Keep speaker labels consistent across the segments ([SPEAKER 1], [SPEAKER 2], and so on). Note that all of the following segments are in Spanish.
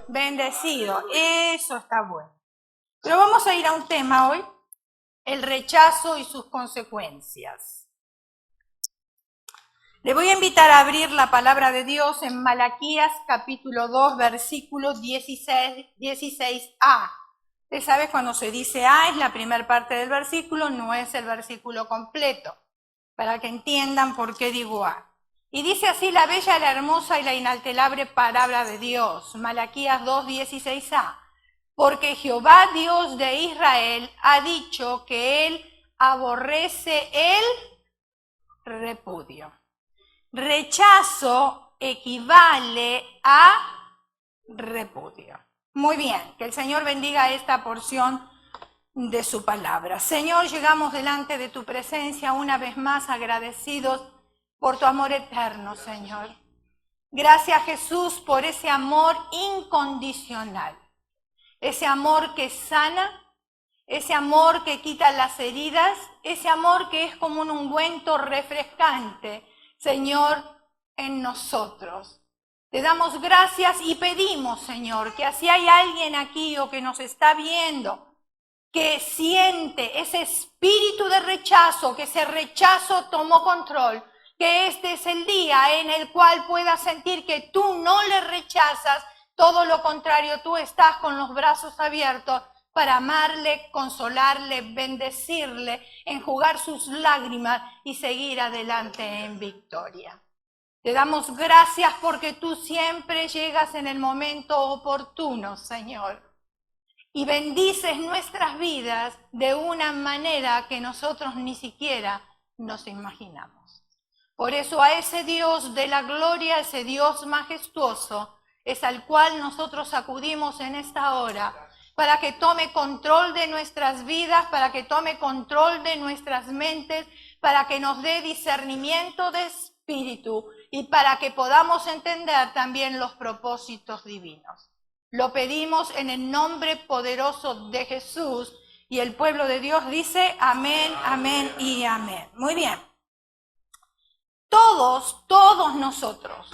[SPEAKER 1] Bendecido. Eso está bueno. Pero vamos a ir a un tema hoy, el rechazo y sus consecuencias. Le voy a invitar a abrir la palabra de Dios en Malaquías capítulo 2, versículo 16a. Usted sabe, cuando se dice A es la primera parte del versículo, no es el versículo completo, para que entiendan por qué digo A. Y dice así la bella, la hermosa y la inalterable palabra de Dios, Malaquías 2, 16a. Porque Jehová Dios de Israel ha dicho que Él aborrece el repudio. Rechazo equivale a repudio. Muy bien, que el Señor bendiga esta porción de su palabra. Señor, llegamos delante de tu presencia una vez más agradecidos por tu amor eterno, Señor. Gracias, Jesús, por ese amor incondicional, ese amor que sana, ese amor que quita las heridas, ese amor que es como un ungüento refrescante, Señor, en nosotros. Te damos gracias y pedimos, Señor, que si hay alguien aquí o que nos está viendo, que siente ese espíritu de rechazo, que ese rechazo tomó control, que este es el día en el cual pueda sentir que tú no le rechazas, todo lo contrario, tú estás con los brazos abiertos para amarle, consolarle, bendecirle, enjugar sus lágrimas y seguir adelante en victoria. Te damos gracias porque tú siempre llegas en el momento oportuno, Señor, y bendices nuestras vidas de una manera que nosotros ni siquiera nos imaginamos. Por eso a ese Dios de la gloria, ese Dios majestuoso, es al cual nosotros acudimos en esta hora, para que tome control de nuestras vidas, para que tome control de nuestras mentes, para que nos dé discernimiento de espíritu y para que podamos entender también los propósitos divinos. Lo pedimos en el nombre poderoso de Jesús y el pueblo de Dios dice amén, amén y amén. Muy bien. Todos nosotros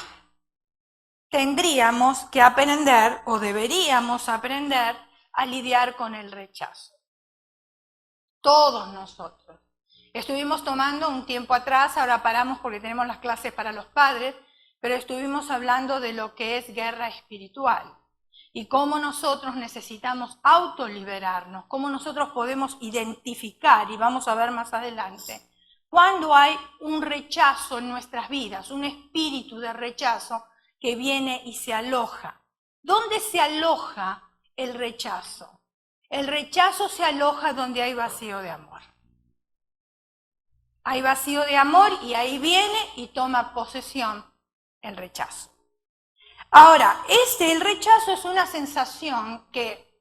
[SPEAKER 1] tendríamos que aprender o deberíamos aprender a lidiar con el rechazo. Todos nosotros. Estuvimos tomando un tiempo atrás, ahora paramos porque tenemos las clases para los padres, pero estuvimos hablando de lo que es guerra espiritual y cómo nosotros necesitamos autoliberarnos, cómo nosotros podemos identificar, y vamos a ver más adelante, cuando hay un rechazo en nuestras vidas, un espíritu de rechazo que viene y se aloja. ¿Dónde se aloja el rechazo? El rechazo se aloja donde hay vacío de amor. Hay vacío de amor y ahí viene y toma posesión el rechazo. Ahora, el rechazo es una sensación que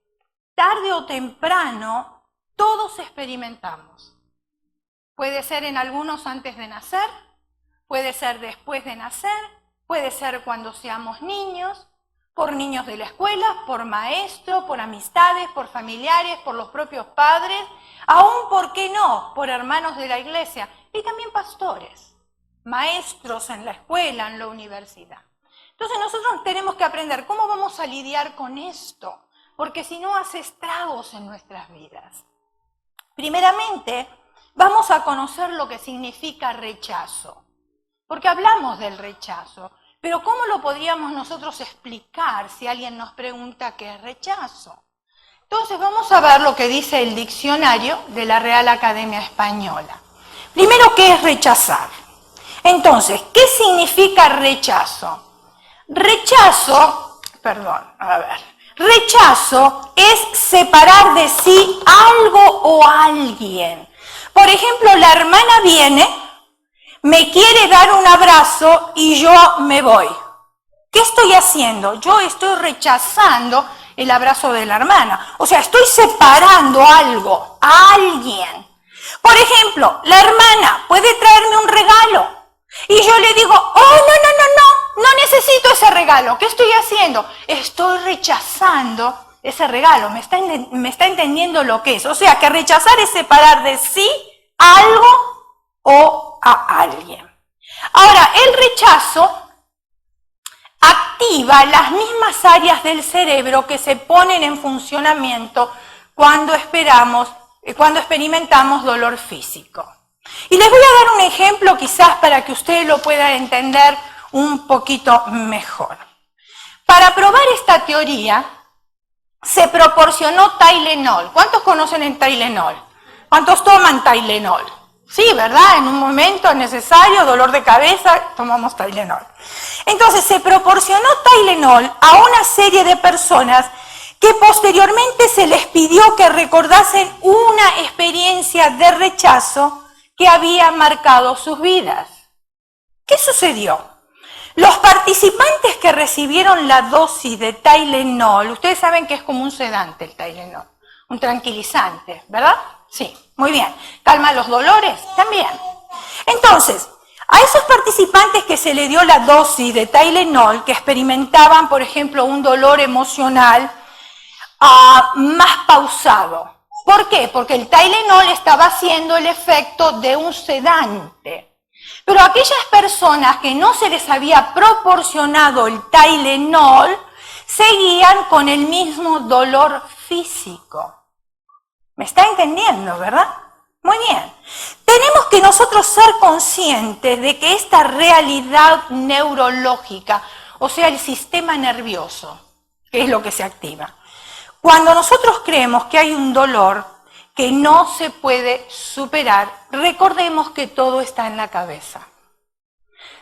[SPEAKER 1] tarde o temprano todos experimentamos. Puede ser en algunos antes de nacer, puede ser después de nacer, puede ser cuando seamos niños, por niños de la escuela, por maestros, por amistades, por familiares, por los propios padres, aún, ¿por qué no?, por hermanos de la iglesia y también pastores, maestros en la escuela, en la universidad. Entonces nosotros tenemos que aprender cómo vamos a lidiar con esto, porque si no hace estragos en nuestras vidas. Primeramente, vamos a conocer lo que significa rechazo, porque hablamos del rechazo. Pero ¿cómo lo podríamos nosotros explicar si alguien nos pregunta qué es rechazo? Entonces vamos a ver lo que dice el diccionario de la Real Academia Española. Primero, ¿qué es rechazar? Entonces, ¿qué significa rechazo? Rechazo es separar de sí algo o alguien. Por ejemplo, la hermana viene, me quiere dar un abrazo y yo me voy. ¿Qué estoy haciendo? Yo estoy rechazando el abrazo de la hermana. O sea, estoy separando algo, a alguien. Por ejemplo, la hermana puede traerme un regalo y yo le digo, no necesito ese regalo. ¿Qué estoy haciendo? Estoy rechazando ese regalo. ¿Me está entendiendo lo que es? O sea, que rechazar es separar de sí algo o a alguien. Ahora, el rechazo activa las mismas áreas del cerebro que se ponen en funcionamiento cuando experimentamos dolor físico. Y les voy a dar un ejemplo quizás para que ustedes lo puedan entender un poquito mejor. Para probar esta teoría se proporcionó Tylenol. ¿Cuántos conocen el Tylenol? ¿Cuántos toman Tylenol? Sí, ¿verdad? En un momento necesario, dolor de cabeza, tomamos Tylenol. Entonces se proporcionó Tylenol a una serie de personas que posteriormente se les pidió que recordasen una experiencia de rechazo que había marcado sus vidas. ¿Qué sucedió? Los participantes que recibieron la dosis de Tylenol, ustedes saben que es como un sedante el Tylenol, un tranquilizante, ¿verdad? Sí, muy bien. ¿Calma los dolores? También. Entonces, a esos participantes que se le dio la dosis de Tylenol, que experimentaban, por ejemplo, un dolor emocional más pausado. ¿Por qué? Porque el Tylenol estaba haciendo el efecto de un sedante. Pero aquellas personas que no se les había proporcionado el Tylenol, seguían con el mismo dolor físico. ¿Me está entendiendo, verdad? Muy bien. Tenemos que nosotros ser conscientes de que esta realidad neurológica, o sea, el sistema nervioso, que es lo que se activa, cuando nosotros creemos que hay un dolor que no se puede superar, recordemos que todo está en la cabeza.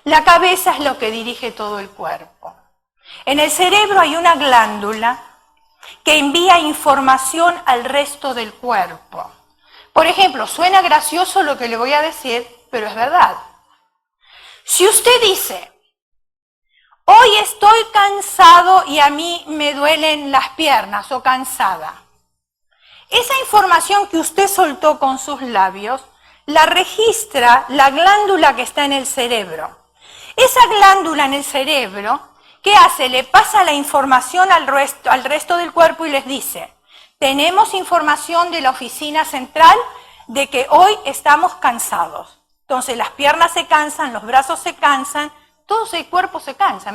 [SPEAKER 1] La cabeza es lo que dirige todo el cuerpo. En el cerebro hay una glándula que envía información al resto del cuerpo. Por ejemplo, suena gracioso lo que le voy a decir, pero es verdad. Si usted dice, hoy estoy cansado y a mí me duelen las piernas o cansada, esa información que usted soltó con sus labios la registra la glándula que está en el cerebro. Esa glándula en el cerebro, ¿qué hace? Le pasa la información al resto del cuerpo y les dice, tenemos información de la oficina central de que hoy estamos cansados. Entonces las piernas se cansan, los brazos se cansan, todo el cuerpo se cansa.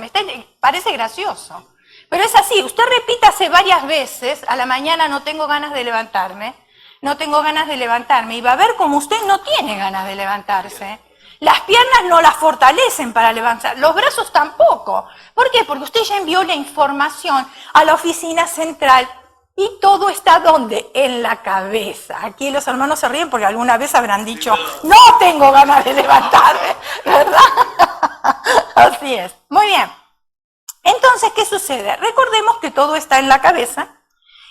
[SPEAKER 1] Parece gracioso, pero es así. Usted repítase varias veces, a la mañana no tengo ganas de levantarme, no tengo ganas de levantarme, y va a ver como usted no tiene ganas de levantarse. Las piernas no las fortalecen para levantar, los brazos tampoco. ¿Por qué? Porque usted ya envió la información a la oficina central y todo está ¿dónde? En la cabeza. Aquí los hermanos se ríen porque alguna vez habrán dicho, no tengo ganas de levantarme, ¿verdad? Así es. Muy bien. Entonces, ¿qué sucede? Recordemos que todo está en la cabeza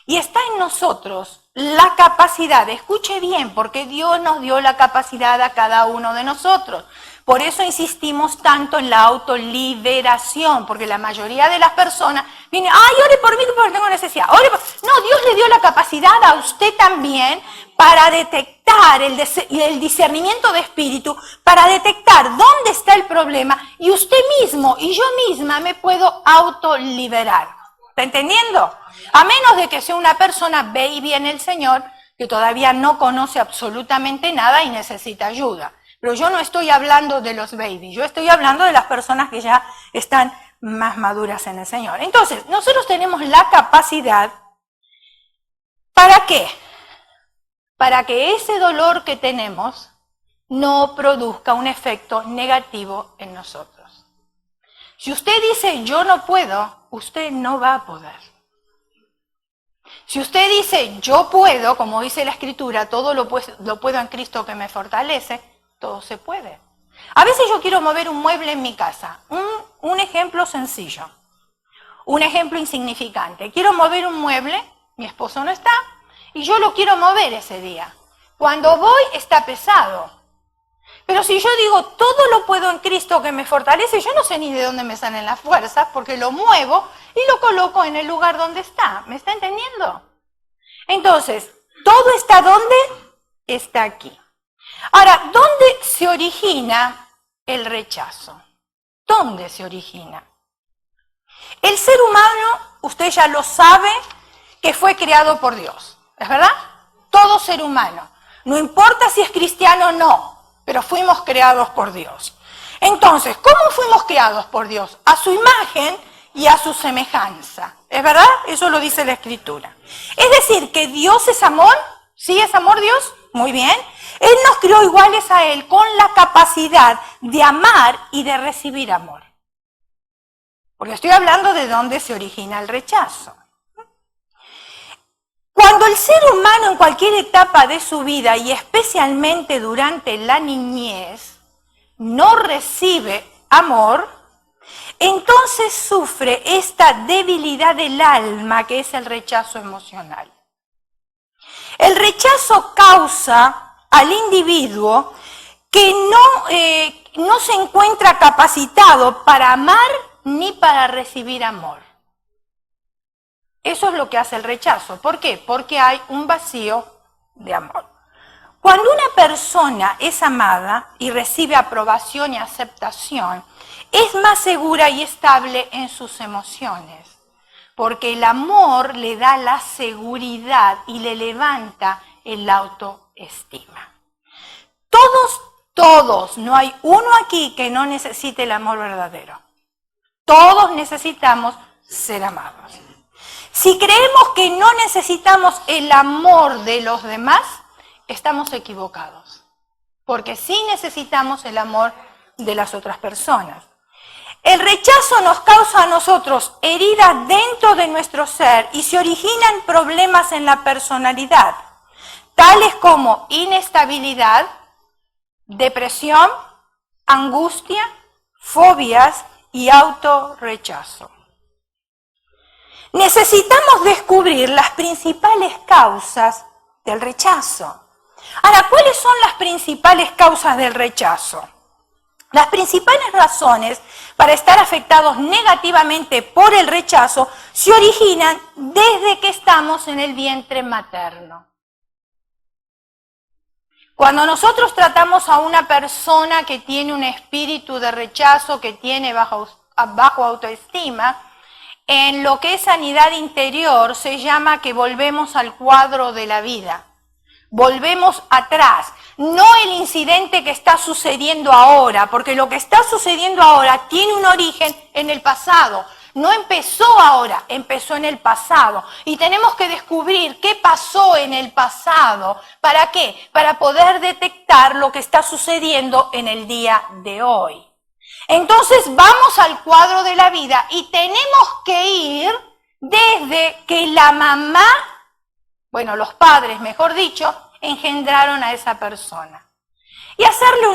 [SPEAKER 1] y está en nosotros la capacidad, escuche bien, porque Dios nos dio la capacidad a cada uno de nosotros. Por eso insistimos tanto en la autoliberación, porque la mayoría de las personas vienen, ay, ore por mí porque tengo necesidad. No, Dios le dio la capacidad a usted también para detectar el discernimiento de espíritu, para detectar dónde está el problema, y usted mismo y yo misma me puedo autoliberar. ¿Está entendiendo? A menos de que sea una persona baby en el Señor, que todavía no conoce absolutamente nada y necesita ayuda. Pero yo no estoy hablando de los babies, yo estoy hablando de las personas que ya están más maduras en el Señor. Entonces, nosotros tenemos la capacidad, ¿para qué? Para que ese dolor que tenemos no produzca un efecto negativo en nosotros. Si usted dice, yo no puedo, usted no va a poder. Si usted dice, yo puedo, como dice la Escritura, todo lo puedo en Cristo que me fortalece, todo se puede. A veces yo quiero mover un mueble en mi casa. Un ejemplo sencillo, un ejemplo insignificante. Quiero mover un mueble, mi esposo no está, y yo lo quiero mover ese día. Cuando voy está pesado. Pero si yo digo, todo lo puedo en Cristo que me fortalece, yo no sé ni de dónde me salen las fuerzas, porque lo muevo y lo coloco en el lugar donde está. ¿Me está entendiendo? Entonces, ¿todo está dónde? Está aquí. Ahora, ¿dónde se origina el rechazo? ¿Dónde se origina? El ser humano, usted ya lo sabe, que fue creado por Dios. ¿Es verdad? Todo ser humano. No importa si es cristiano o no, pero fuimos creados por Dios. Entonces, ¿cómo fuimos creados por Dios? A su imagen y a su semejanza. ¿Es verdad? Eso lo dice la Escritura. Es decir, que Dios es amor. ¿Sí es amor Dios? Muy bien. Él nos creó iguales a Él con la capacidad de amar y de recibir amor. Porque estoy hablando de dónde se origina el rechazo. Cuando el ser humano en cualquier etapa de su vida y especialmente durante la niñez no recibe amor, entonces sufre esta debilidad del alma que es el rechazo emocional. El rechazo causa al individuo que no se encuentra capacitado para amar ni para recibir amor. Eso es lo que hace el rechazo. ¿Por qué? Porque hay un vacío de amor. Cuando una persona es amada y recibe aprobación y aceptación, es más segura y estable en sus emociones, porque el amor le da la seguridad y le levanta el autoestima. Todos, no hay uno aquí que no necesite el amor verdadero. Todos necesitamos ser amados. Si creemos que no necesitamos el amor de los demás, estamos equivocados, porque sí necesitamos el amor de las otras personas. El rechazo nos causa a nosotros heridas dentro de nuestro ser y se originan problemas en la personalidad, tales como inestabilidad, depresión, angustia, fobias y autorrechazo. Necesitamos descubrir las principales causas del rechazo. Ahora, ¿cuáles son las principales causas del rechazo? Las principales razones para estar afectados negativamente por el rechazo se originan desde que estamos en el vientre materno. Cuando nosotros tratamos a una persona que tiene un espíritu de rechazo, que tiene bajo autoestima, en lo que es sanidad interior se llama que volvemos al cuadro de la vida. Volvemos atrás, no el incidente que está sucediendo ahora, porque lo que está sucediendo ahora tiene un origen en el pasado. No empezó ahora, empezó en el pasado. Y tenemos que descubrir qué pasó en el pasado. ¿Para qué? Para poder detectar lo que está sucediendo en el día de hoy. Entonces vamos al cuadro de la vida y tenemos que ir desde que la mamá, bueno, los padres, mejor dicho, engendraron a esa persona. Y hacerle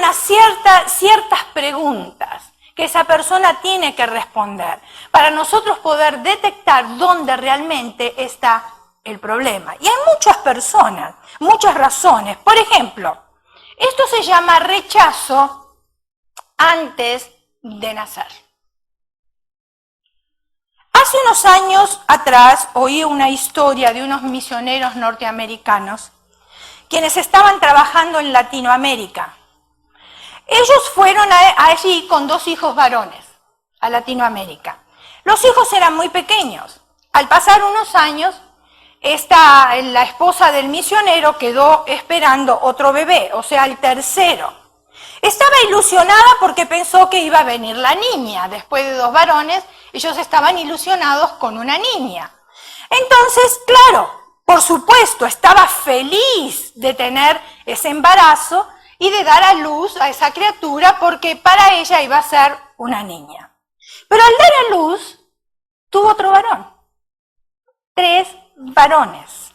[SPEAKER 1] ciertas preguntas que esa persona tiene que responder para nosotros poder detectar dónde realmente está el problema. Y hay muchas personas, muchas razones. Por ejemplo, esto se llama rechazo antes de nacer. Hace unos años atrás oí una historia de unos misioneros norteamericanos quienes estaban trabajando en Latinoamérica. Ellos fueron allí con 2 hijos varones a Latinoamérica. Los hijos eran muy pequeños. Al pasar unos años, la esposa del misionero quedó esperando otro bebé, o sea, el tercero. Estaba ilusionada porque pensó que iba a venir la niña. Después de 2 varones, ellos estaban ilusionados con una niña. Entonces, claro, por supuesto, estaba feliz de tener ese embarazo y de dar a luz a esa criatura porque para ella iba a ser una niña. Pero al dar a luz, tuvo otro varón. 3 varones.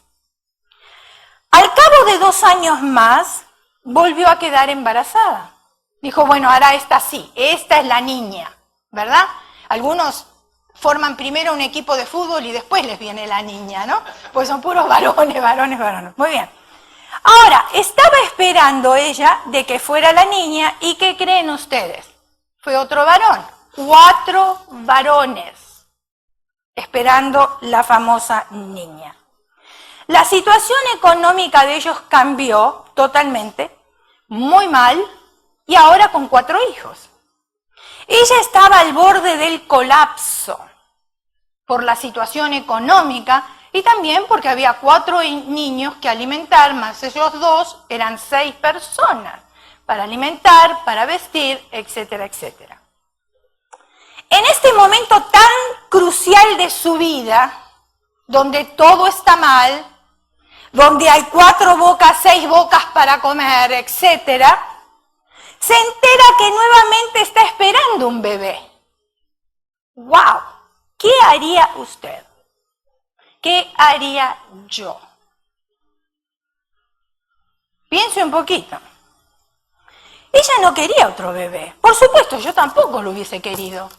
[SPEAKER 1] Al cabo de 2 años más, volvió a quedar embarazada. Dijo, bueno, ahora esta sí, esta es la niña, ¿verdad? Algunos forman primero un equipo de fútbol y después les viene la niña, ¿no? Pues son puros varones, varones, varones. Muy bien. Ahora, estaba esperando ella de que fuera la niña y ¿qué creen ustedes? Fue otro varón. 4 varones esperando la famosa niña. La situación económica de ellos cambió totalmente, muy mal, y ahora con 4 hijos. Ella estaba al borde del colapso por la situación económica y también porque había 4 niños que alimentar, más ellos 2, eran 6 personas. para alimentar, para vestir, etcétera, etcétera. En este momento tan crucial de su vida, donde todo está mal, donde hay 4 bocas, 6 bocas para comer, etcétera, se entera que nuevamente está esperando un bebé. ¡Wow! ¿Qué haría usted? ¿Qué haría yo? Piense un poquito. Ella no quería otro bebé. Por supuesto, yo tampoco lo hubiese querido.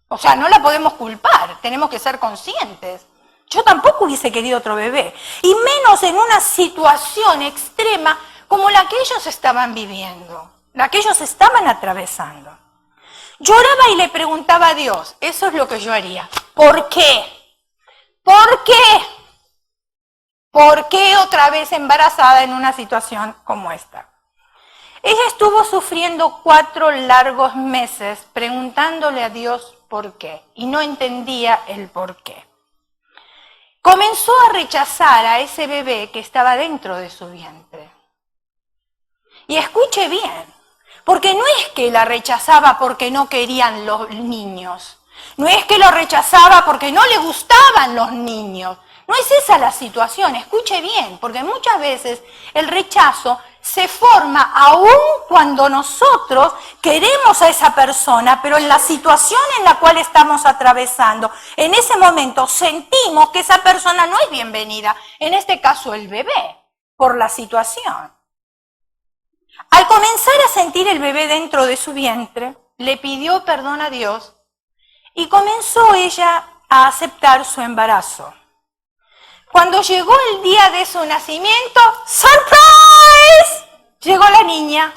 [SPEAKER 1] O sea, no la podemos culpar, tenemos que ser conscientes. Yo tampoco hubiese querido otro bebé. Y menos en una situación extrema como la que ellos estaban viviendo, la que ellos estaban atravesando. Lloraba y le preguntaba a Dios, eso es lo que yo haría. ¿Por qué? ¿Por qué? ¿Por qué otra vez embarazada en una situación como esta? Ella estuvo sufriendo 4 largos meses preguntándole a Dios por qué y no entendía el por qué. Comenzó a rechazar a ese bebé que estaba dentro de su vientre. Y escuche bien, porque no es que la rechazaba porque no querían los niños, no es que lo rechazaba porque no le gustaban los niños, no es esa la situación, escuche bien, porque muchas veces el rechazo se forma aún cuando nosotros queremos a esa persona, pero en la situación en la cual estamos atravesando, en ese momento sentimos que esa persona no es bienvenida, en este caso el bebé, por la situación. Al comenzar a sentir el bebé dentro de su vientre, le pidió perdón a Dios y comenzó ella a aceptar su embarazo. Cuando llegó el día de su nacimiento, ¡surprise! Llegó la niña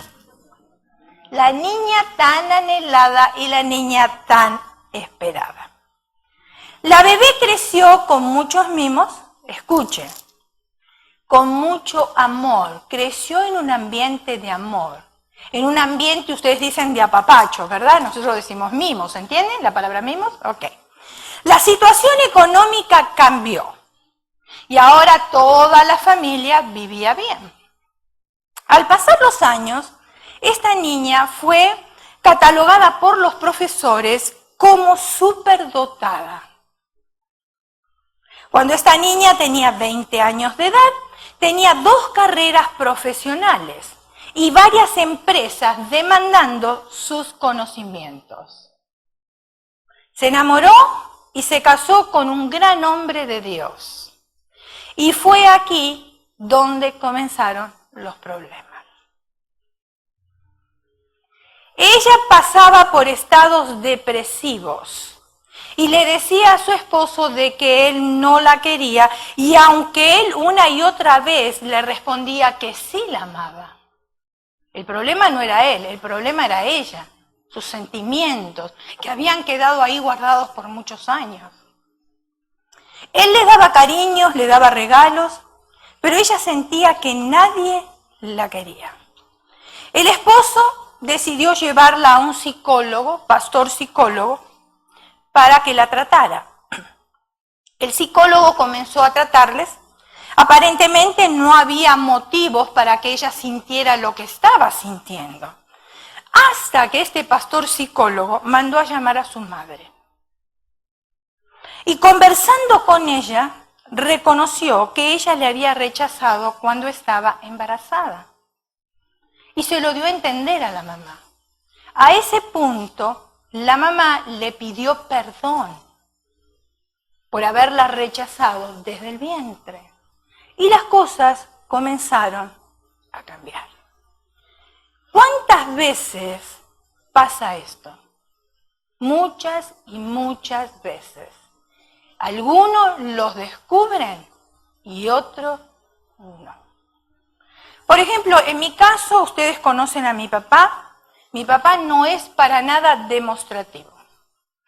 [SPEAKER 1] tan anhelada y la niña tan esperada. La bebé creció con muchos mimos, escuche, con mucho amor, creció en un ambiente de amor, en un ambiente, ustedes dicen de apapacho, ¿verdad? Nosotros decimos mimos, ¿entienden la palabra mimos? Ok. La situación económica cambió. Y ahora toda la familia vivía bien. Al pasar los años, esta niña fue catalogada por los profesores como superdotada. Cuando esta niña tenía 20 años de edad, tenía 2 carreras profesionales y varias empresas demandando sus conocimientos. Se enamoró y se casó con un gran hombre de Dios. Y fue aquí donde comenzaron los problemas. Ella pasaba por estados depresivos y le decía a su esposo de que él no la quería, y aunque él una y otra vez le respondía que sí la amaba. El problema no era él, el problema era ella, sus sentimientos que habían quedado ahí guardados por muchos años. Él le daba cariños, le daba regalos, pero ella sentía que nadie la quería. El esposo decidió llevarla a un psicólogo, pastor psicólogo, para que la tratara. El psicólogo comenzó a tratarles. Aparentemente no había motivos para que ella sintiera lo que estaba sintiendo. Hasta que este pastor psicólogo mandó a llamar a su madre. Y conversando con ella, reconoció que ella le había rechazado cuando estaba embarazada. Y se lo dio a entender a la mamá. A ese punto, la mamá le pidió perdón por haberla rechazado desde el vientre. Y las cosas comenzaron a cambiar. ¿Cuántas veces pasa esto? Muchas y muchas veces. Algunos los descubren y otros no. Por ejemplo, en mi caso, ustedes conocen a mi papá. Mi papá no es para nada demostrativo.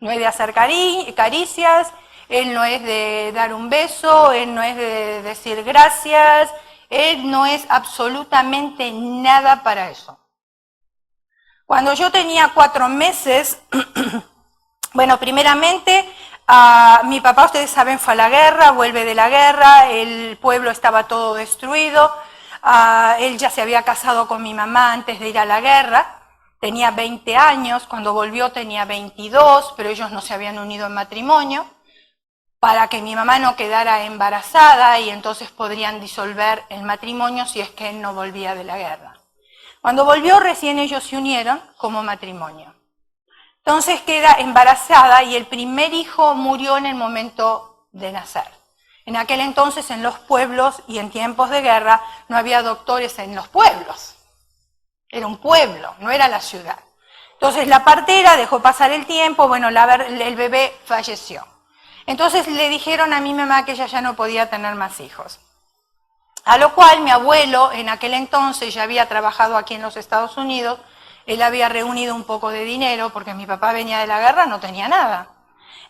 [SPEAKER 1] No es de hacer caricias, él no es de dar un beso, él no es de decir gracias, él no es absolutamente nada para eso. Cuando yo tenía 4 meses, bueno, primeramente, mi papá, ustedes saben, fue a la guerra, vuelve de la guerra, el pueblo estaba todo destruido. Él ya se había casado con mi mamá antes de ir a la guerra, tenía 20 años, cuando volvió tenía 22, pero ellos no se habían unido en matrimonio, para que mi mamá no quedara embarazada y entonces podrían disolver el matrimonio si es que él no volvía de la guerra. Cuando volvió recién ellos se unieron como matrimonio. Entonces queda embarazada y el primer hijo murió en el momento de nacer. En aquel entonces en los pueblos y en tiempos de guerra no había doctores en los pueblos. Era un pueblo, no era la ciudad. Entonces la partera dejó pasar el tiempo, bueno, el bebé falleció. Entonces le dijeron a mi mamá que ella ya no podía tener más hijos. A lo cual mi abuelo en aquel entonces ya había trabajado aquí en los Estados Unidos, él había reunido un poco de dinero porque mi papá venía de la guerra, no tenía nada.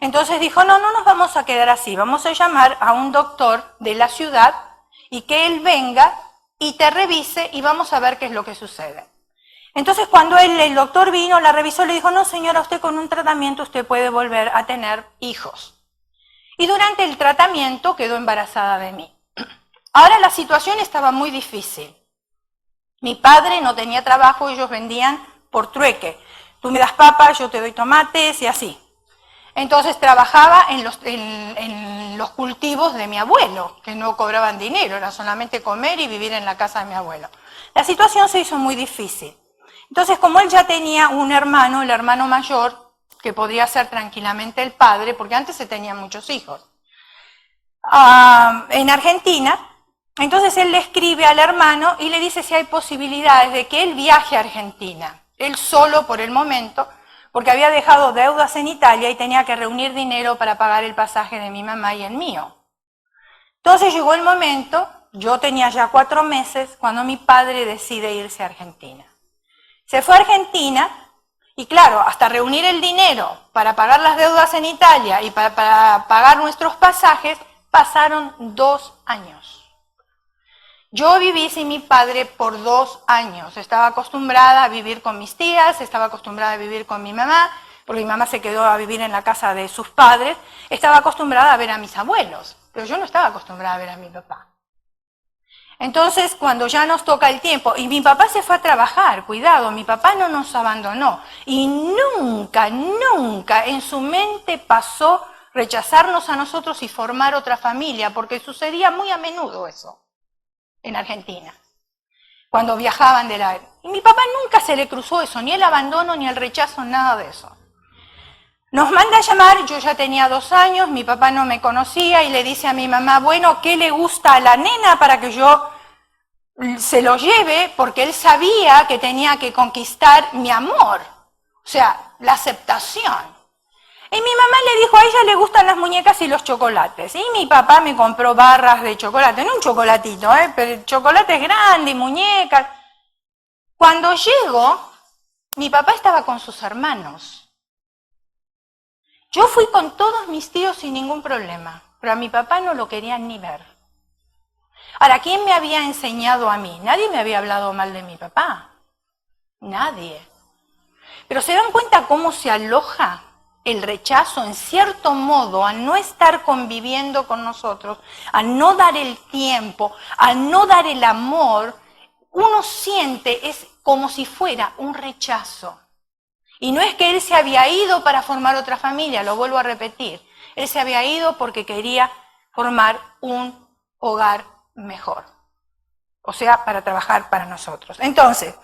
[SPEAKER 1] Entonces dijo, no nos vamos a quedar así, vamos a llamar a un doctor de la ciudad y que él venga y te revise y vamos a ver qué es lo que sucede. Entonces cuando el doctor vino, la revisó, le dijo, no señora, usted con un tratamiento usted puede volver a tener hijos. Y durante el tratamiento quedó embarazada de mí. Ahora la situación estaba muy difícil. Mi padre no tenía trabajo, ellos vendían por trueque. Tú me das papas, yo te doy tomates y así. Entonces trabajaba en los cultivos de mi abuelo, que no cobraban dinero, era solamente comer y vivir en la casa de mi abuelo. La situación se hizo muy difícil. Entonces, como él ya tenía un hermano, el hermano mayor, que podría ser tranquilamente el padre, porque antes se tenían muchos hijos, en Argentina, entonces él le escribe al hermano y le dice si hay posibilidades de que él viaje a Argentina, él solo por el momento, porque había dejado deudas en Italia y tenía que reunir dinero para pagar el pasaje de mi mamá y el mío. Entonces llegó el momento, yo tenía ya 4 meses, cuando mi padre decide irse a Argentina. Se fue a Argentina y claro, hasta reunir el dinero para pagar las deudas en Italia y para pagar nuestros pasajes, pasaron 2 años. Yo viví sin mi padre por 2 años. Estaba acostumbrada a vivir con mis tías, estaba acostumbrada a vivir con mi mamá, porque mi mamá se quedó a vivir en la casa de sus padres. Estaba acostumbrada a ver a mis abuelos, pero yo no estaba acostumbrada a ver a mi papá. Entonces, cuando ya nos toca el tiempo, y mi papá se fue a trabajar, cuidado, mi papá no nos abandonó, y nunca, nunca en su mente pasó rechazarnos a nosotros y formar otra familia, porque sucedía muy a menudo eso en Argentina, cuando viajaban de la... Y mi papá nunca se le cruzó eso, ni el abandono, ni el rechazo, nada de eso. Nos manda a llamar, yo ya tenía 2 años, mi papá no me conocía y le dice a mi mamá, bueno, ¿qué le gusta a la nena para que yo se lo lleve? Porque él sabía que tenía que conquistar mi amor, o sea, la aceptación. Y mi mamá le dijo, a ella le gustan las muñecas y los chocolates. Y mi papá me compró barras de chocolate, no un chocolatito, pero chocolates grandes, muñecas. Cuando llego, mi papá estaba con sus hermanos. Yo fui con todos mis tíos sin ningún problema, pero a mi papá no lo querían ni ver. Ahora, ¿quién me había enseñado a mí? Nadie me había hablado mal de mi papá. Nadie. Pero ¿se dan cuenta cómo se aloja el rechazo, en cierto modo, al no estar conviviendo con nosotros, al no dar el tiempo, al no dar el amor? Uno siente, es como si fuera un rechazo. Y no es que él se había ido para formar otra familia, lo vuelvo a repetir. Él se había ido porque quería formar un hogar mejor. O sea, para trabajar para nosotros. Entonces,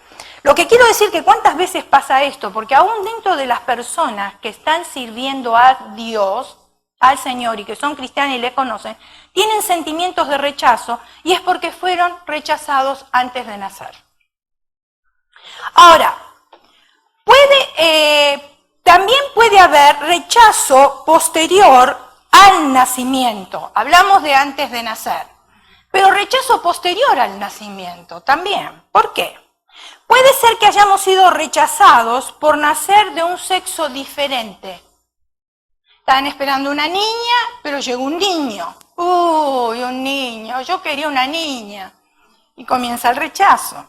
[SPEAKER 1] lo que quiero decir que cuántas veces pasa esto, porque aún dentro de las personas que están sirviendo a Dios, al Señor y que son cristianos y le conocen, tienen sentimientos de rechazo y es porque fueron rechazados antes de nacer. Ahora, también puede haber rechazo posterior al nacimiento. Hablamos de antes de nacer. Pero rechazo posterior al nacimiento también. ¿Por qué? Puede ser que hayamos sido rechazados por nacer de un sexo diferente. Estaban esperando una niña, pero llegó un niño. Uy, un niño, yo quería una niña. Y comienza el rechazo.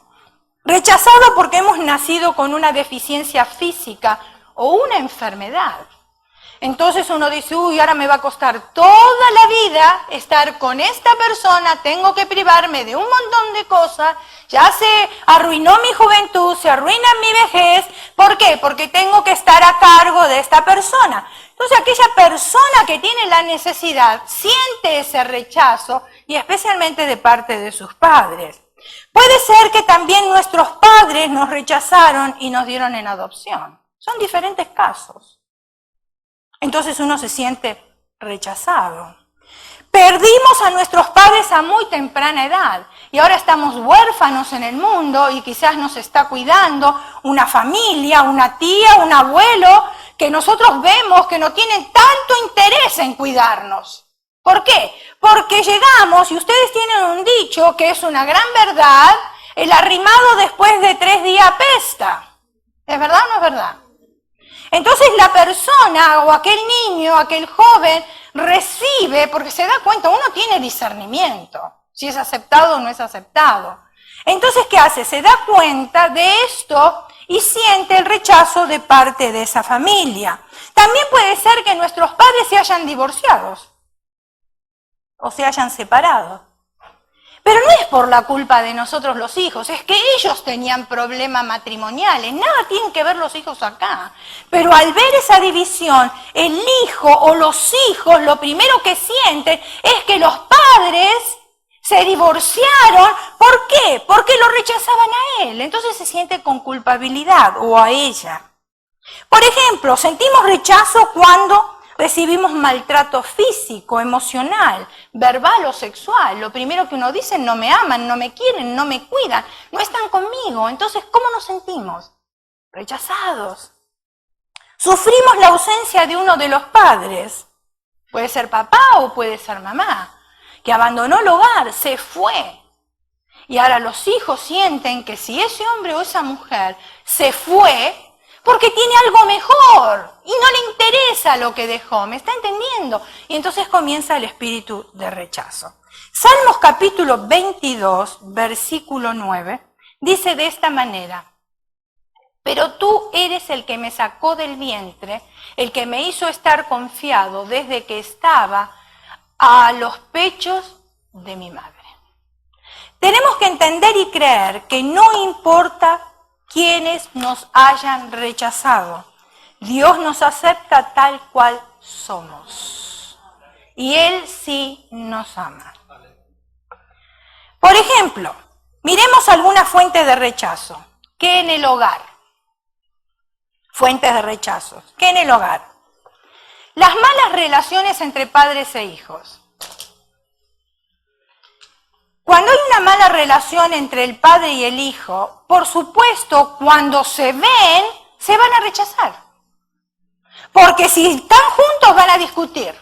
[SPEAKER 1] Rechazado porque hemos nacido con una deficiencia física o una enfermedad. Entonces uno dice, uy, ahora me va a costar toda la vida estar con esta persona, tengo que privarme de un montón de cosas, ya se arruinó mi juventud, se arruina mi vejez. ¿Por qué? Porque tengo que estar a cargo de esta persona. Entonces aquella persona que tiene la necesidad siente ese rechazo, y especialmente de parte de sus padres. Puede ser que también nuestros padres nos rechazaron y nos dieron en adopción. Son diferentes casos. Entonces uno se siente rechazado. Perdimos a nuestros padres a muy temprana edad y ahora estamos huérfanos en el mundo y quizás nos está cuidando una familia, una tía, un abuelo que nosotros vemos que no tienen tanto interés en cuidarnos. ¿Por qué? Porque llegamos, y ustedes tienen un dicho que es una gran verdad, el arrimado después de 3 días apesta. ¿Es verdad o no es verdad? Entonces la persona o aquel niño, aquel joven, recibe, porque se da cuenta, uno tiene discernimiento, si es aceptado o no es aceptado. Entonces, ¿qué hace? Se da cuenta de esto y siente el rechazo de parte de esa familia. También puede ser que nuestros padres se hayan divorciado o se hayan separado. Pero no es por la culpa de nosotros los hijos, es que ellos tenían problemas matrimoniales, nada tienen que ver los hijos acá. Pero al ver esa división, el hijo o los hijos lo primero que sienten es que los padres se divorciaron. ¿Por qué? Porque lo rechazaban a él, entonces se siente con culpabilidad o a ella. Por ejemplo, sentimos rechazo cuando recibimos maltrato físico, emocional, verbal o sexual. Lo primero que uno dice, no me aman, no me quieren, no me cuidan, no están conmigo. Entonces, ¿cómo nos sentimos? Rechazados. Sufrimos la ausencia de uno de los padres. Puede ser papá o puede ser mamá, que abandonó el hogar, se fue. Y ahora los hijos sienten que si ese hombre o esa mujer se fue, porque tiene algo mejor y no le interesa lo que dejó, ¿me está entendiendo? Y entonces comienza el espíritu de rechazo. Salmos capítulo 22, versículo 9, dice de esta manera: pero tú eres el que me sacó del vientre, el que me hizo estar confiado desde que estaba a los pechos de mi madre. Tenemos que entender y creer que no importa quienes nos hayan rechazado, Dios nos acepta tal cual somos. Y Él sí nos ama. Por ejemplo, miremos alguna fuente de rechazo. ¿Qué en el hogar? Fuentes de rechazo. ¿Qué en el hogar? Las malas relaciones entre padres e hijos. Cuando hay una mala relación entre el padre y el hijo, por supuesto, cuando se ven, se van a rechazar. Porque si están juntos van a discutir.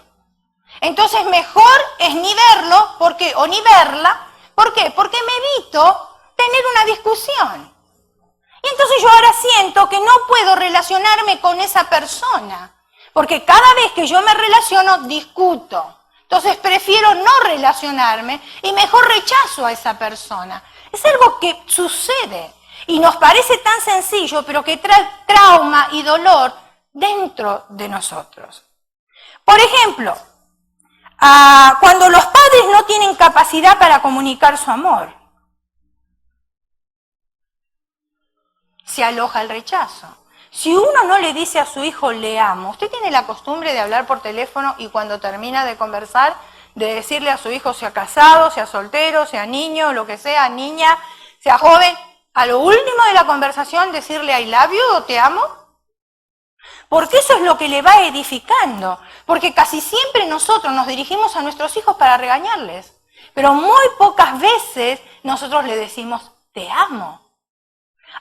[SPEAKER 1] Entonces mejor es ni verlo, o ni verla. ¿Por qué? Porque me evito tener una discusión. Y entonces yo ahora siento que no puedo relacionarme con esa persona. Porque cada vez que yo me relaciono, discuto. Entonces prefiero no relacionarme y mejor rechazo a esa persona. Es algo que sucede y nos parece tan sencillo, pero que trae trauma y dolor dentro de nosotros. Por ejemplo, cuando los padres no tienen capacidad para comunicar su amor, se aloja el rechazo. Si uno no le dice a su hijo, le amo, usted tiene la costumbre de hablar por teléfono y cuando termina de conversar, de decirle a su hijo, sea casado, sea soltero, sea niño, lo que sea, niña, sea joven, a lo último de la conversación decirle I love you o te amo? Porque eso es lo que le va edificando. Porque casi siempre nosotros nos dirigimos a nuestros hijos para regañarles, pero muy pocas veces nosotros le decimos, te amo.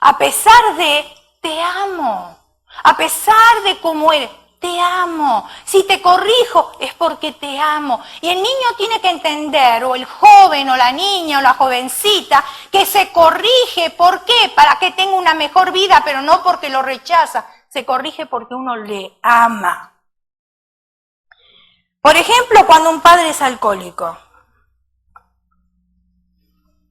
[SPEAKER 1] A pesar de te amo, a pesar de cómo eres, te amo. Si te corrijo es porque te amo. Y el niño tiene que entender, o el joven, o la niña, o la jovencita, que se corrige. ¿Por qué? Para que tenga una mejor vida, pero no porque lo rechaza. Se corrige porque uno le ama. Por ejemplo, cuando un padre es alcohólico.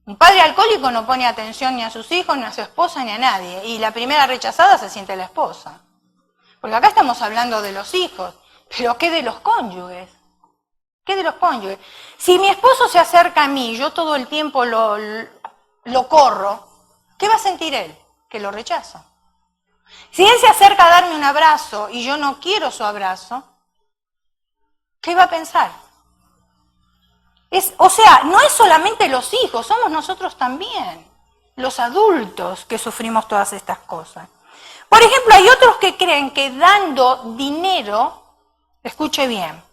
[SPEAKER 1] Un padre alcohólico no pone atención ni a sus hijos, ni a su esposa, ni a nadie. Y la primera rechazada se siente la esposa. Porque acá estamos hablando de los hijos. Pero ¿qué de los cónyuges? ¿Qué de los cónyuges? Si mi esposo se acerca a mí, yo todo el tiempo lo corro, ¿qué va a sentir él? Que lo rechazo. Si él se acerca a darme un abrazo y yo no quiero su abrazo, ¿qué va a pensar? O sea, no es solamente los hijos, somos nosotros también, los adultos que sufrimos todas estas cosas. Por ejemplo, hay otros que creen que dando dinero, escuche bien,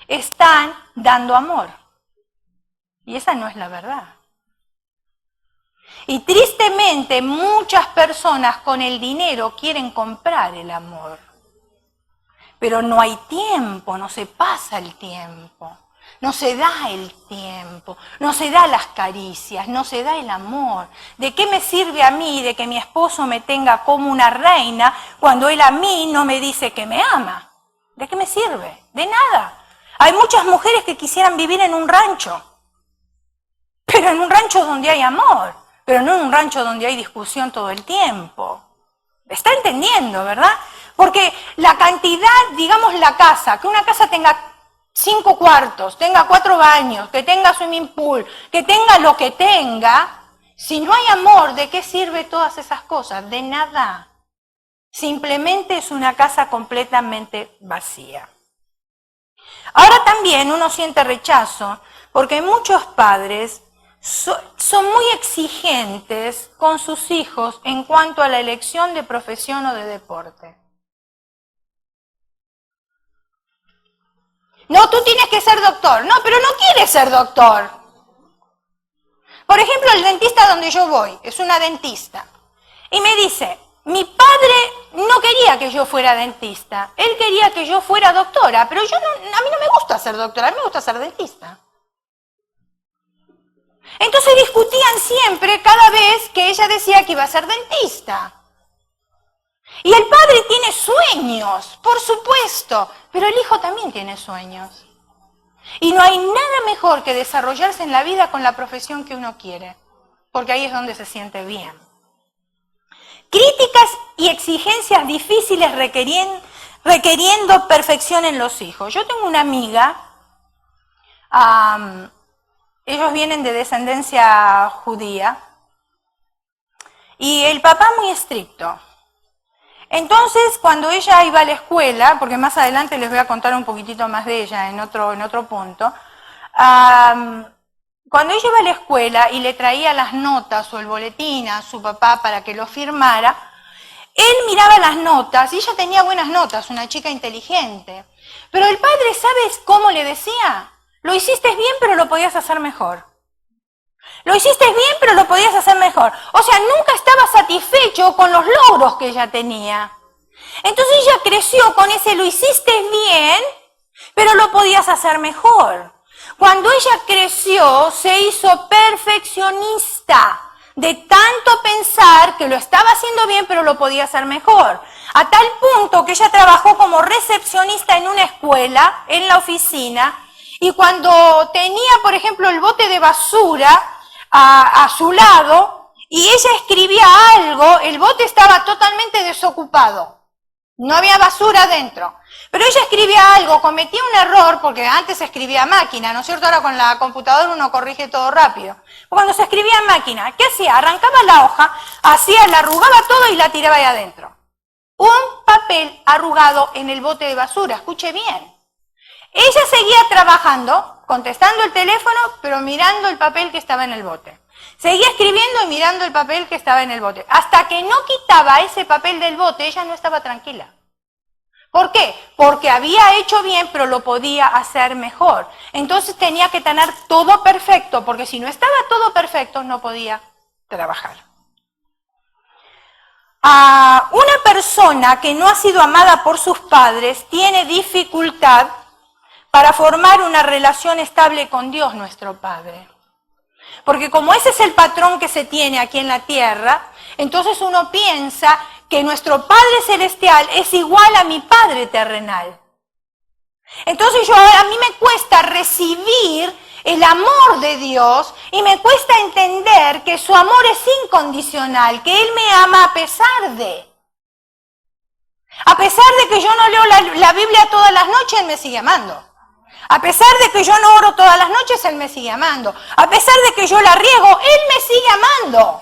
[SPEAKER 1] están dando amor. Y esa no es la verdad. Y tristemente muchas personas con el dinero quieren comprar el amor. Pero no hay tiempo, no se pasa el tiempo. No se da el tiempo, no se da las caricias, no se da el amor. ¿De qué me sirve a mí de que mi esposo me tenga como una reina cuando él a mí no me dice que me ama? ¿De qué me sirve? De nada. Hay muchas mujeres que quisieran vivir en un rancho, pero en un rancho donde hay amor, pero no en un rancho donde hay discusión todo el tiempo. ¿Está entendiendo, verdad? Porque la cantidad, digamos la casa, que una casa tenga 5 cuartos, tenga 4 baños, que tenga swimming pool, que tenga lo que tenga, si no hay amor, ¿de qué sirve todas esas cosas? De nada. Simplemente es una casa completamente vacía. Ahora también uno siente rechazo porque muchos padres son muy exigentes con sus hijos en cuanto a la elección de profesión o de deporte. No, tú tienes que ser doctor. No, pero no quieres ser doctor. Por ejemplo, el dentista donde yo voy, es una dentista. Y me dice, mi padre no quería que yo fuera dentista. Él quería que yo fuera doctora, pero a mí no me gusta ser doctora, a mí me gusta ser dentista. Entonces discutían siempre cada vez que ella decía que iba a ser dentista. Y el padre tiene sueños, por supuesto, pero el hijo también tiene sueños. Y no hay nada mejor que desarrollarse en la vida con la profesión que uno quiere, porque ahí es donde se siente bien. Críticas y exigencias difíciles requiriendo perfección en los hijos. Yo tengo una amiga, ellos vienen de descendencia judía, y el papá muy estricto. Entonces, cuando ella iba a la escuela, porque más adelante les voy a contar un poquitito más de ella en otro punto, cuando ella iba a la escuela y le traía las notas o el boletín a su papá para que lo firmara, él miraba las notas y ella tenía buenas notas, una chica inteligente. Pero el padre, ¿sabes cómo le decía? Lo hiciste bien, pero lo podías hacer mejor. Lo hiciste bien, pero lo podías hacer mejor. O sea, nunca estaba satisfecho con los logros que ella tenía. Entonces ella creció con ese lo hiciste bien, pero lo podías hacer mejor. Cuando ella creció, se hizo perfeccionista de tanto pensar que lo estaba haciendo bien, pero lo podía hacer mejor. A tal punto que ella trabajó como recepcionista en una escuela, en la oficina, y cuando tenía, por ejemplo, el bote de basura a su lado y ella escribía algo, el bote estaba totalmente desocupado. No había basura adentro. Pero ella escribía algo, cometía un error, porque antes se escribía a máquina, ¿no es cierto? Ahora con la computadora uno corrige todo rápido. Cuando se escribía a máquina, ¿qué hacía? Arrancaba la hoja, la arrugaba todo y la tiraba ahí adentro. Un papel arrugado en el bote de basura, escuche bien. Ella seguía trabajando, contestando el teléfono, pero mirando el papel que estaba en el bote. Seguía escribiendo y mirando el papel que estaba en el bote. Hasta que no quitaba ese papel del bote, ella no estaba tranquila. ¿Por qué? Porque había hecho bien, pero lo podía hacer mejor. Entonces tenía que tener todo perfecto, porque si no estaba todo perfecto, no podía trabajar. Una persona que no ha sido amada por sus padres tiene dificultad para formar una relación estable con Dios, nuestro Padre. Porque como ese es el patrón que se tiene aquí en la tierra, entonces uno piensa que nuestro Padre Celestial es igual a mi Padre terrenal. Entonces a mí me cuesta recibir el amor de Dios y me cuesta entender que su amor es incondicional, que Él me ama a pesar de. A pesar de que yo no leo la Biblia todas las noches, Él me sigue amando. A pesar de que yo no oro todas las noches, Él me sigue amando. A pesar de que yo la riego, Él me sigue amando.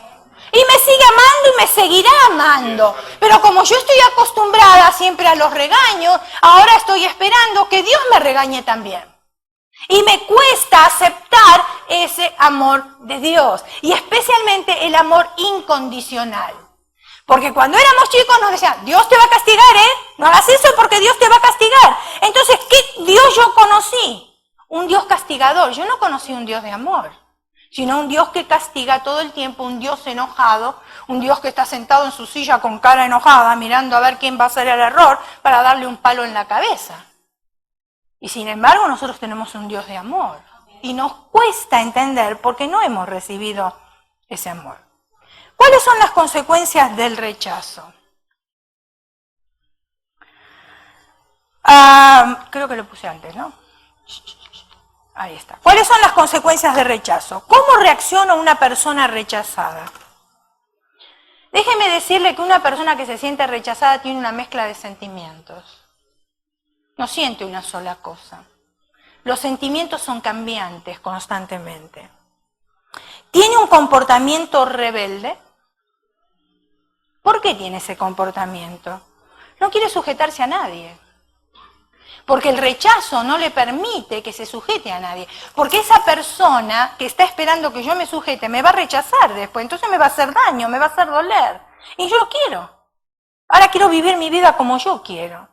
[SPEAKER 1] Y me sigue amando y me seguirá amando. Pero como yo estoy acostumbrada siempre a los regaños, ahora estoy esperando que Dios me regañe también. Y me cuesta aceptar ese amor de Dios. Y especialmente el amor incondicional. Porque cuando éramos chicos nos decían, Dios te va a castigar, no hagas eso porque Dios te va a castigar. Entonces, ¿qué Dios yo conocí? Un Dios castigador. Yo no conocí un Dios de amor, sino un Dios que castiga todo el tiempo, un Dios enojado, un Dios que está sentado en su silla con cara enojada, mirando a ver quién va a hacer el error para darle un palo en la cabeza. Y sin embargo, nosotros tenemos un Dios de amor. Y nos cuesta entender porque no hemos recibido ese amor. ¿Cuáles son las consecuencias del rechazo? Creo que lo puse antes, ¿no? Ahí está. ¿Cuáles son las consecuencias del rechazo? ¿Cómo reacciona una persona rechazada? Déjeme decirle que una persona que se siente rechazada tiene una mezcla de sentimientos. No siente una sola cosa. Los sentimientos son cambiantes constantemente. Tiene un comportamiento rebelde. ¿Por qué tiene ese comportamiento? No quiere sujetarse a nadie. Porque el rechazo no le permite que se sujete a nadie. Porque esa persona que está esperando que yo me sujete me va a rechazar después. Entonces me va a hacer daño, me va a hacer doler. Y yo lo quiero. Ahora quiero vivir mi vida como yo quiero.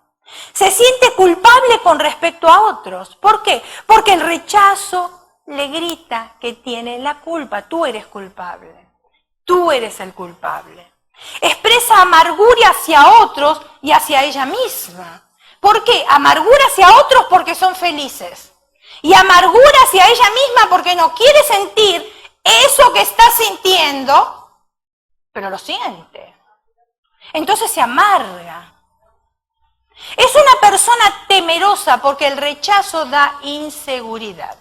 [SPEAKER 1] Se siente culpable con respecto a otros. ¿Por qué? Porque el rechazo le grita que tiene la culpa. Tú eres culpable. Tú eres el culpable. Expresa amargura hacia otros y hacia ella misma. ¿Por qué? Amargura hacia otros porque son felices. Y amargura hacia ella misma porque no quiere sentir eso que está sintiendo, pero lo siente. Entonces se amarga. Es una persona temerosa porque el rechazo da inseguridad.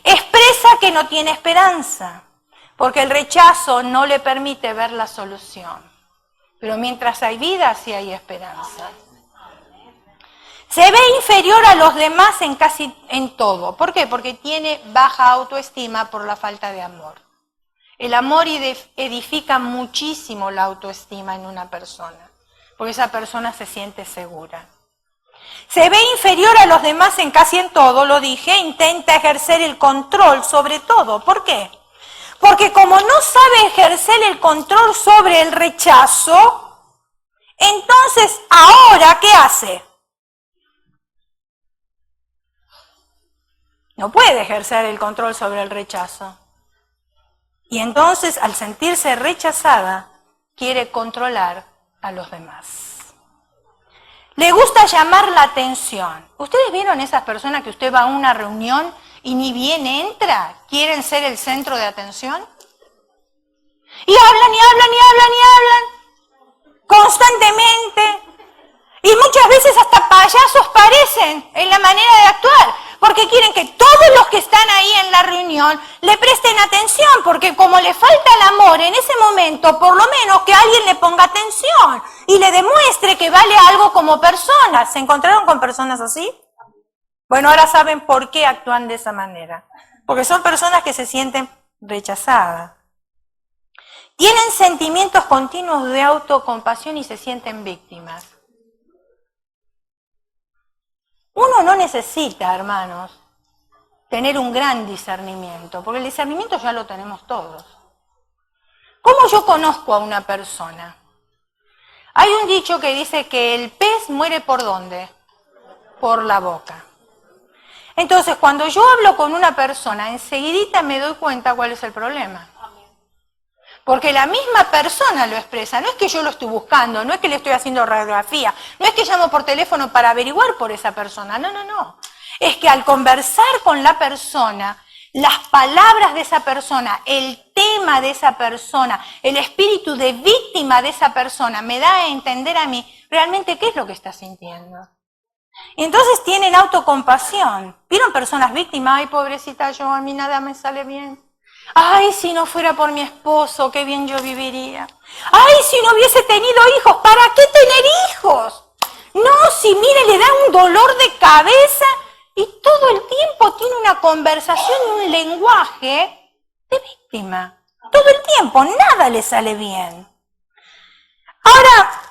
[SPEAKER 1] Expresa que no tiene esperanza porque el rechazo no le permite ver la solución. Pero mientras hay vida, sí hay esperanza. Se ve inferior a los demás en todo. ¿Por qué? Porque tiene baja autoestima por la falta de amor. El amor edifica muchísimo la autoestima en una persona, porque esa persona se siente segura. Se ve inferior a los demás en todo, lo dije, intenta ejercer el control sobre todo. ¿Por qué? Porque como no sabe ejercer el control sobre el rechazo, entonces ahora, ¿qué hace? No puede ejercer el control sobre el rechazo. Y entonces, al sentirse rechazada, quiere controlar a los demás. Le gusta llamar la atención. ¿Ustedes vieron esas personas que usted va a una reunión y ni bien entra? ¿Quieren ser el centro de atención? Y hablan, y hablan, y hablan, y hablan. Constantemente. Y muchas veces hasta payasos parecen en la manera de actuar. Porque quieren que todos los que están ahí en la reunión le presten atención. Porque como le falta el amor en ese momento, por lo menos que alguien le ponga atención. Y le demuestre que vale algo como persona. ¿Se encontraron con personas así? Bueno, ahora saben por qué actúan de esa manera. Porque son personas que se sienten rechazadas. Tienen sentimientos continuos de autocompasión y se sienten víctimas. Uno no necesita, hermanos, tener un gran discernimiento, porque el discernimiento ya lo tenemos todos. ¿Cómo yo conozco a una persona? Hay un dicho que dice que el pez muere ¿por dónde? Por la boca. Entonces, cuando yo hablo con una persona, enseguidita me doy cuenta cuál es el problema. Porque la misma persona lo expresa, no es que yo lo estoy buscando, no es que le estoy haciendo radiografía, no es que llamo por teléfono para averiguar por esa persona, no. Es que al conversar con la persona, las palabras de esa persona, el tema de esa persona, el espíritu de víctima de esa persona, me da a entender a mí realmente qué es lo que está sintiendo. Y entonces tienen autocompasión. ¿Vieron personas víctimas? Ay, pobrecita yo, a mí nada me sale bien. Ay, si no fuera por mi esposo, qué bien yo viviría. Ay, si no hubiese tenido hijos, ¿para qué tener hijos? No, si mire, le da un dolor de cabeza y todo el tiempo tiene una conversación y un lenguaje de víctima. Todo el tiempo, nada le sale bien. Ahora,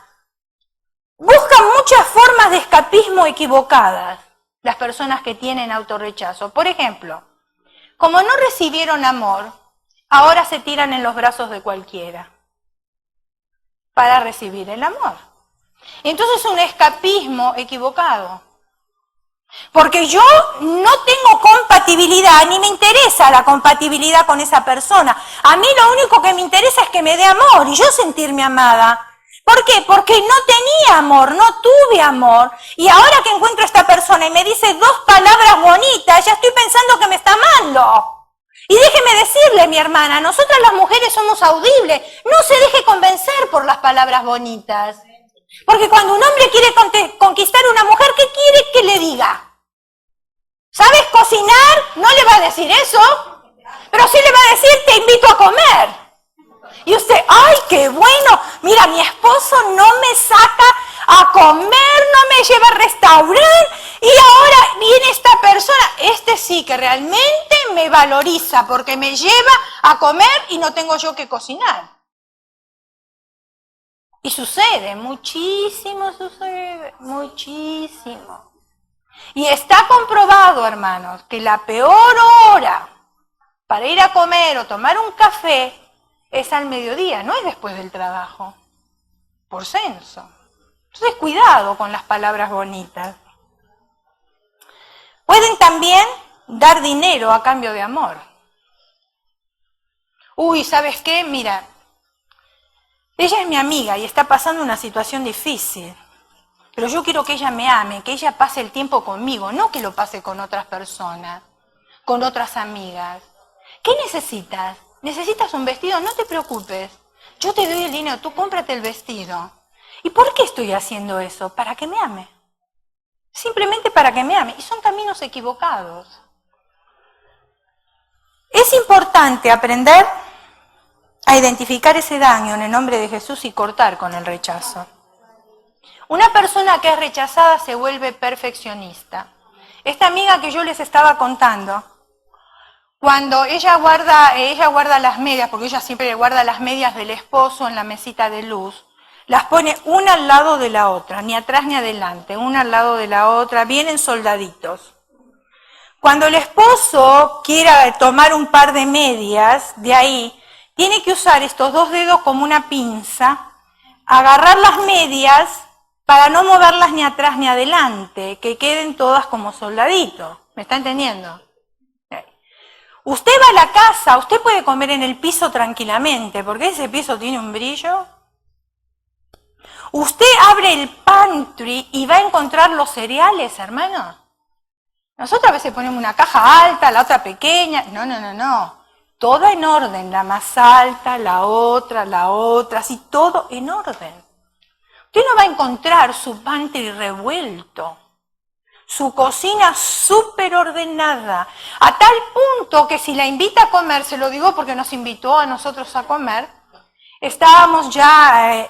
[SPEAKER 1] buscan muchas formas de escapismo equivocadas las personas que tienen autorrechazo. Por ejemplo, como no recibieron amor, ahora se tiran en los brazos de cualquiera para recibir el amor. Entonces es un escapismo equivocado. Porque yo no tengo compatibilidad, ni me interesa la compatibilidad con esa persona. A mí lo único que me interesa es que me dé amor y yo sentirme amada. ¿Por qué? Porque no tenía amor, no tuve amor. Y ahora que encuentro a esta persona y me dice 2 palabras bonitas, ya estoy pensando que me está amando. Y déjeme decirle, mi hermana, nosotras las mujeres somos audibles. No se deje convencer por las palabras bonitas. Porque cuando un hombre quiere conquistar a una mujer, ¿qué quiere que le diga? ¿Sabes cocinar? No le va a decir eso, pero sí le va a decir, te invito a comer. Y usted, ¡ay, qué bueno! Mira, mi esposo no me saca a comer, no me lleva al restaurante, y ahora viene esta persona, este sí que realmente me valoriza porque me lleva a comer y no tengo yo que cocinar. Y sucede, muchísimo sucede, muchísimo. Y está comprobado, hermanos, que la peor hora para ir a comer o tomar un café es al mediodía, no es después del trabajo, por censo. Entonces, cuidado con las palabras bonitas. Pueden también dar dinero a cambio de amor. Uy, ¿sabes qué? Mira, ella es mi amiga y está pasando una situación difícil, pero yo quiero que ella me ame, que ella pase el tiempo conmigo, no que lo pase con otras personas, con otras amigas. ¿Qué necesitas? ¿Necesitas un vestido? No te preocupes, yo te doy el dinero, tú cómprate el vestido. ¿Y por qué estoy haciendo eso? Para que me ame. Simplemente para que me ame. Y son caminos equivocados. Es importante aprender a identificar ese daño en el nombre de Jesús y cortar con el rechazo. Una persona que es rechazada se vuelve perfeccionista. Esta amiga que yo les estaba contando, cuando ella guarda las medias, porque ella siempre guarda las medias del esposo en la mesita de luz, las pone una al lado de la otra, ni atrás ni adelante, una al lado de la otra, vienen soldaditos. Cuando el esposo quiera tomar un par de medias de ahí, tiene que usar estos 2 dedos como una pinza, agarrar las medias para no moverlas ni atrás ni adelante, que queden todas como soldaditos. ¿Me está entendiendo? Usted va a la casa, usted puede comer en el piso tranquilamente, porque ese piso tiene un brillo. Usted abre el pantry y va a encontrar los cereales, hermano. Nosotros a veces ponemos una caja alta, la otra pequeña. No. Toda en orden, la más alta, la otra, así todo en orden. Usted no va a encontrar su pantry revuelto, su cocina súper ordenada, a tal punto que si la invita a comer, se lo digo porque nos invitó a nosotros a comer, estábamos ya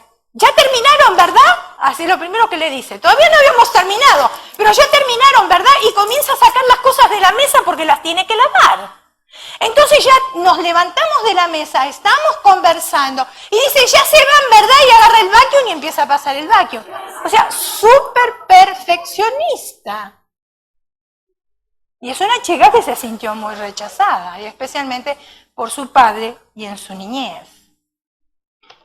[SPEAKER 1] terminaron, ¿verdad? Así es lo primero que le dice. Todavía no habíamos terminado, pero ya terminaron, ¿verdad? Y comienza a sacar las cosas de la mesa porque las tiene que lavar. Entonces ya nos levantamos de la mesa, estamos conversando y dice, ya se van, ¿verdad? Y agarra el vacuum y empieza a pasar el vacuum. O sea, súper perfeccionista. Y es una chica que se sintió muy rechazada, y especialmente por su padre y en su niñez.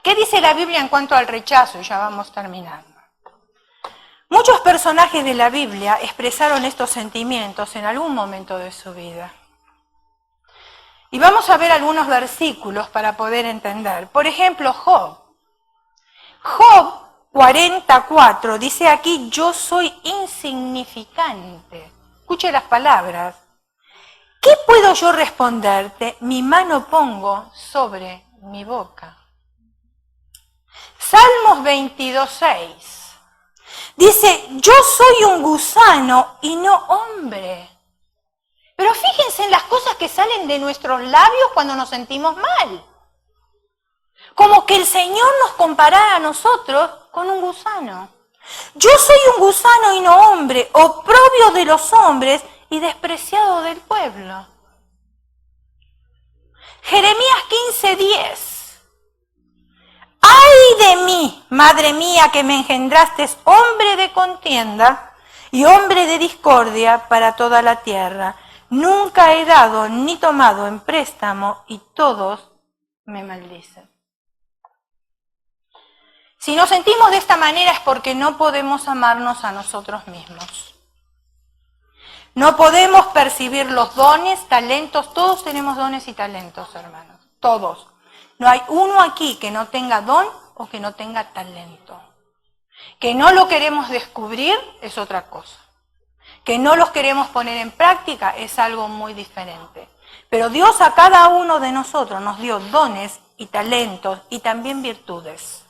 [SPEAKER 1] ¿Qué dice la Biblia en cuanto al rechazo? Ya vamos terminando. Muchos personajes de la Biblia expresaron estos sentimientos en algún momento de su vida. Y vamos a ver algunos versículos para poder entender. Por ejemplo, Job. Job 44 dice aquí, yo soy insignificante. Escuche las palabras. ¿Qué puedo yo responderte? Mi mano pongo sobre mi boca. Salmos 22:6. Dice, yo soy un gusano y no hombre. Pero fíjense en las cosas que salen de nuestros labios cuando nos sentimos mal. Como que el Señor nos comparara a nosotros con un gusano. Yo soy un gusano y no hombre, oprobio de los hombres y despreciado del pueblo. Jeremías 15:10. ¡Ay de mí, madre mía, que me engendraste, hombre de contienda y hombre de discordia para toda la tierra! Nunca he dado ni tomado en préstamo y todos me maldicen. Si nos sentimos de esta manera es porque no podemos amarnos a nosotros mismos. No podemos percibir los dones, talentos. Todos tenemos dones y talentos, hermanos. Todos. No hay uno aquí que no tenga don o que no tenga talento. Que no lo queremos descubrir es otra cosa. Que no los queremos poner en práctica es algo muy diferente. Pero Dios a cada uno de nosotros nos dio dones y talentos y también virtudes.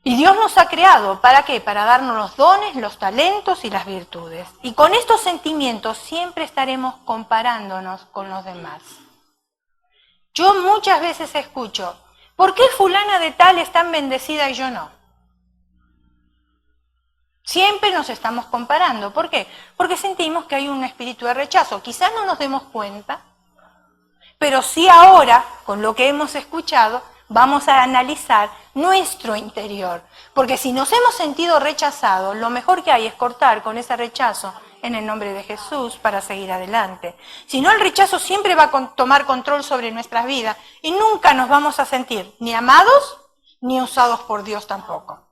[SPEAKER 1] Y Dios nos ha creado, ¿para qué? Para darnos los dones, los talentos y las virtudes. Y con estos sentimientos siempre estaremos comparándonos con los demás. Yo muchas veces escucho, ¿por qué fulana de tal es tan bendecida y yo no? Siempre nos estamos comparando. ¿Por qué? Porque sentimos que hay un espíritu de rechazo. Quizás no nos demos cuenta, pero sí ahora, con lo que hemos escuchado, vamos a analizar nuestro interior. Porque si nos hemos sentido rechazados, lo mejor que hay es cortar con ese rechazo en el nombre de Jesús para seguir adelante. Si no, el rechazo siempre va a tomar control sobre nuestras vidas y nunca nos vamos a sentir ni amados ni usados por Dios tampoco.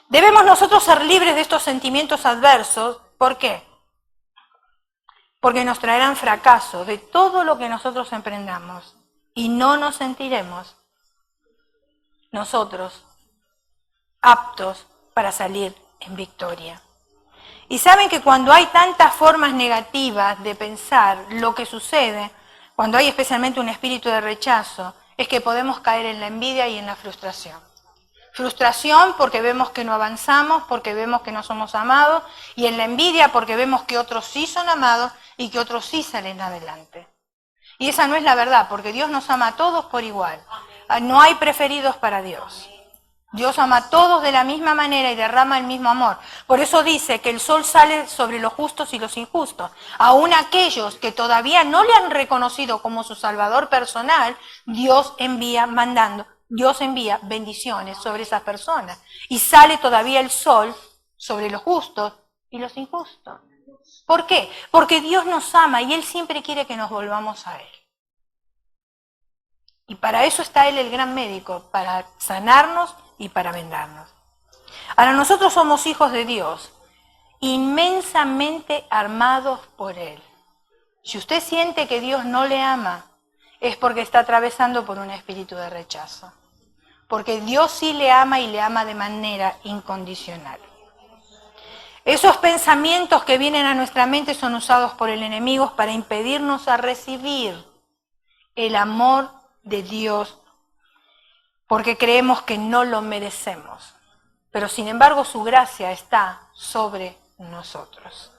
[SPEAKER 1] Debemos nosotros ser libres de estos sentimientos adversos. ¿Por qué? Porque nos traerán fracaso de todo lo que nosotros emprendamos. Y no nos sentiremos nosotros aptos para salir en victoria. Y saben que cuando hay tantas formas negativas de pensar, lo que sucede, cuando hay especialmente un espíritu de rechazo, es que podemos caer en la envidia y en la frustración. Frustración porque vemos que no avanzamos, porque vemos que no somos amados, y en la envidia porque vemos que otros sí son amados y que otros sí salen adelante. Y esa no es la verdad, porque Dios nos ama a todos por igual. No hay preferidos para Dios. Dios ama a todos de la misma manera y derrama el mismo amor. Por eso dice que el sol sale sobre los justos y los injustos. Aún aquellos que todavía no le han reconocido como su Salvador personal, Dios envía bendiciones sobre esas personas. Y sale todavía el sol sobre los justos y los injustos. ¿Por qué? Porque Dios nos ama y Él siempre quiere que nos volvamos a Él. Y para eso está Él, el gran médico, para sanarnos y para vendarnos. Ahora nosotros somos hijos de Dios, inmensamente armados por Él. Si usted siente que Dios no le ama, es porque está atravesando por un espíritu de rechazo. Porque Dios sí le ama y le ama de manera incondicional. Esos pensamientos que vienen a nuestra mente son usados por el enemigo para impedirnos a recibir el amor de Dios, porque creemos que no lo merecemos. Pero sin embargo su gracia está sobre nosotros.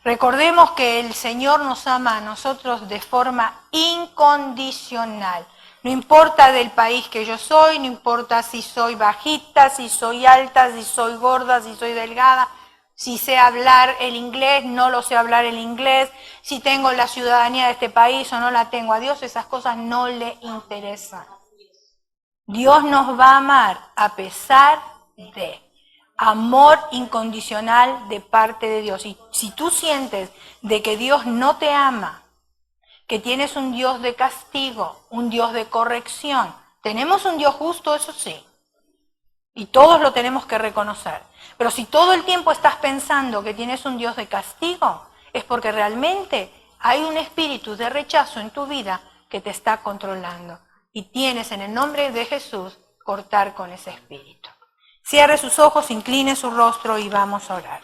[SPEAKER 1] Recordemos que el Señor nos ama a nosotros de forma incondicional. No importa del país que yo soy, no importa si soy bajita, si soy alta, si soy gorda, si soy delgada, si sé hablar el inglés, no lo sé hablar el inglés, si tengo la ciudadanía de este país o no la tengo. A Dios esas cosas no le interesan. Dios nos va a amar a pesar de amor incondicional de parte de Dios. Y si tú sientes de que Dios no te ama, que tienes un Dios de castigo, un Dios de corrección, tenemos un Dios justo, eso sí, y todos lo tenemos que reconocer. Pero si todo el tiempo estás pensando que tienes un Dios de castigo, es porque realmente hay un espíritu de rechazo en tu vida que te está controlando. Y tienes en el nombre de Jesús cortar con ese espíritu. Cierre sus ojos, incline su rostro y vamos a orar.